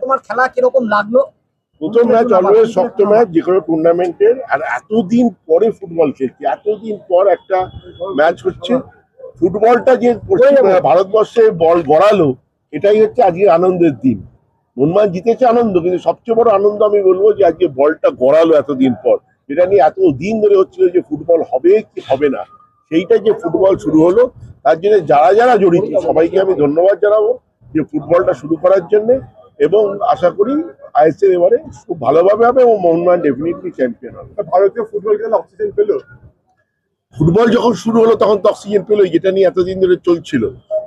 তোমার খেলা কিরকম লাগলো? প্রথম ম্যাচ অলওয়েজ শক্ত ম্যাচ যে কোনো টুর্নামেন্টের, আর এতদিন পরে ফুটবল খেলছি, এতদিন পর একটা ম্যাচ হচ্ছে। ফুটবলটা যে ভারতবর্ষে বল গড়ালো, এটাই হচ্ছে আজকে আনন্দের দিন। মোহনবাগান জিতেছে আনন্দ, কিন্তু সবচেয়ে বড় আনন্দ আমি বলবো যে আজকে বলটা গড়ালো এতদিন পর, যেটা নিয়ে এত দিন ধরে হচ্ছিল যে ফুটবল হবে কি হবে না, সেইটা যে ফুটবল শুরু হলো, তার জন্য যারা যারা জড়িত সবাইকে আমি ধন্যবাদ জানাবো যে ফুটবলটা শুরু করার জন্য। এবং আশা করি আইএসএল এবারে খুব ভালোভাবে হবে এবং মোহনবাগান ডেফিনেটলি চ্যাম্পিয়ন হবে। ভারতীয় ফুটবল খেলা অক্সিজেন পেল। ফুটবল যখন শুরু হলো তখন তো অক্সিজেন পেলো, যেটা নিয়ে এতদিন ধরে চলছিল।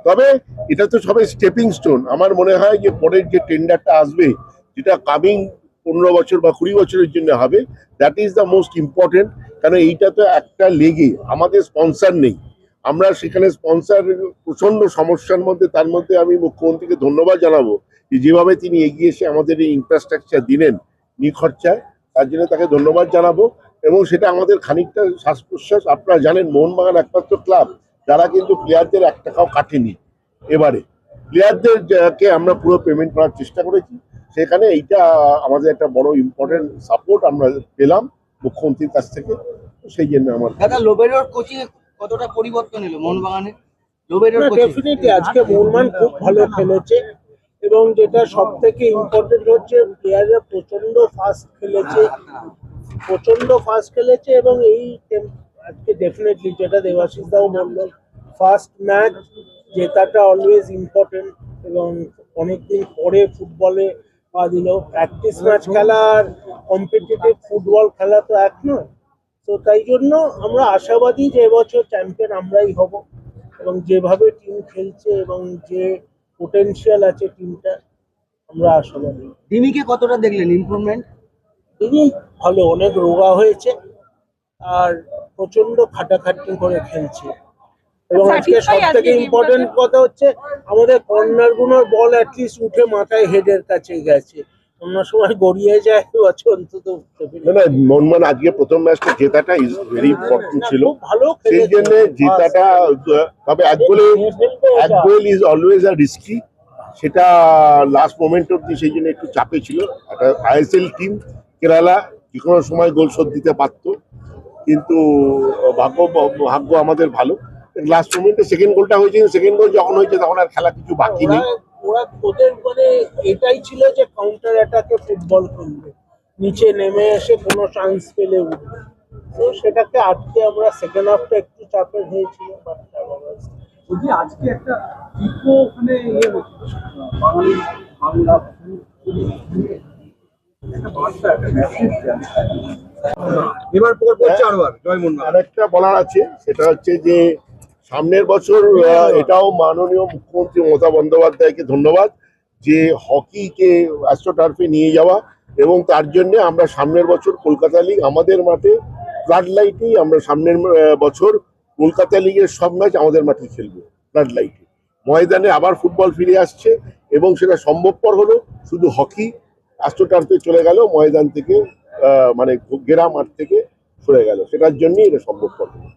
তবে এটা তো সবাই স্টেপিং স্টোন। আমার মনে হয় যে পরের যে টেন্ডারটা আসবে, যেটা কামিং 15 বছর বা 20 বছরের জন্য হবে, that is the most important. কারণ এইটা তো একটা লেগে, আমাদের স্পন্সার নেই, আমরা সেখানে স্পন্সার প্রচন্ড সমস্যার মধ্যে। তার মধ্যে আমি মুখ্যমন্ত্রীকে ধন্যবাদ জানাবো যে যেভাবে তিনি এগিয়ে এসে আমাদের এই ইনফ্রাস্ট্রাকচার দিলেন নিখরচায়, তার জন্য তাকে ধন্যবাদ জানাবো। এবং সেটা আমাদের খানিকটা শ্বাস প্রশ্বাস। আপনারা জানেন মোহনবাগান একমাত্র ক্লাব যারা কিন্তু প্লেয়ারদের 1 টাকাও কাটেনি। এবারে প্লেয়ারদেরকে আমরা পুরো পেমেন্ট করার চেষ্টা করেছি, সেখানে এইটা আমাদের একটা বড় ইম্পর্টেন্ট সাপোর্ট আমরা পেলাম মুখ্যমন্ত্রীর কাছ থেকে। সেই জন্য আমার দাদা লোবেরোর কোচিং কতটা পরিবর্তন এলো মোহনবাগানে? লোবেরোর কোচিং ডেফিনেটলি আজকে মোহনবাগান খুব ভালো খেলেছে, এবং যেটা সব থেকে ইম্পর্টেন্ট হচ্ছে প্লেয়াররা প্রচন্ড ফাস্ট খেলেছে এবং এই আজকে ডেফিনেটলি যেটা দেবাশিস দাও বললো, ফার্স্ট ম্যাচ জেতাটা অলওয়েজ ইম্পর্টেন্ট, এবং অনেকদিন পরে ফুটবলে পা দিল। প্র্যাকটিস ম্যাচ খেলা আর কম্পিটিটিভ ফুটবল খেলা তো এক নয়। তো তাই জন্য আমরা আশাবাদী যে এবছর চ্যাম্পিয়ন আমরাই হব, এবং যেভাবে টিম খেলছে এবং যে পোটেনশিয়াল আছে টিমটা, আমরা আশাবাদী। রিমিকে কতটা দেখলেন ইমপ্রুভমেন্ট? তিনি ভালো, অনেক রোগা হয়েছে আর প্রচন্ড খাটাখাটনি করে খেলছে। এবং আজকে সব থেকে ইম্পর্টেন্ট কথা হচ্ছে আমাদের কর্নার গুলোর বল অ্যাটলিস্ট উঠে মাথায় হেডের কাছে গেছে, অন্য সময় গড়িয়ে যায়, বছর অন্তত মোহনবাগান আজকে প্রথম ম্যাচটা জেতাটা ইজ ভেরি ইম্পর্টেন্ট ছিল, ভালো সেই জন্য জেতাটা। তবে এক goal is always a risky, সেটা লাস্ট মোমেন্ট অব্দি সেই জন্য একটু চাপে ছিল। একটা আইএসএল টিম কেরালা যে কোনো সময় গোল শোধ দিতে পারত, কিন্তু ভাগ্য আমাদের ভালো। লাস্ট মোমেন্টে সেকেন্ড গোলটা হয়েছে, সেকেন্ড গোল যখন হয়েছে তখন আর খেলা কিছু বাকি নেই। ওদের মানে এটাই ছিল যে কাউন্টার অ্যাটাকে ফুটবল খেলবে, নিচে নেমে এসে কোনো চান্স পেলে উঠবে। তো সেটাকে আজকে আমরা সেকেন্ড হাফটা একটু চাপের হয়েছিল। আজকে একটা ইকো ওখানে ইয়ে হচ্ছে বাংলা এবার করছে আরবার জয় মোহনবাগান। আরেকটা বলার আছে, সেটা হচ্ছে যে সামনের বছর এটাও মাননীয় মুখ্যমন্ত্রী মমতা বন্দ্যোপাধ্যায়কে ধন্যবাদ যে হকিকে অ্যাস্ট্রোটার্ফে নিয়ে যাওয়া, এবং তার জন্য আমরা সামনের বছর কলকাতা লিগ আমাদের মাঠে ফ্লাড লাইটেই আমরা সামনের বছর কলকাতা লিগের সব ম্যাচ আমাদের মাঠে খেলবো ফ্লাড লাইটে। ময়দানে আবার ফুটবল ফিরে আসছে এবং সেটা সম্ভবপর হলো। শুধু হকি অ্যাস্ট্রোটার্ফে চলে গেল, ময়দান থেকে মানে ঘেরা মাঠ থেকে সরে গেল, সেটার জন্যই এটা সম্ভবপর হলো।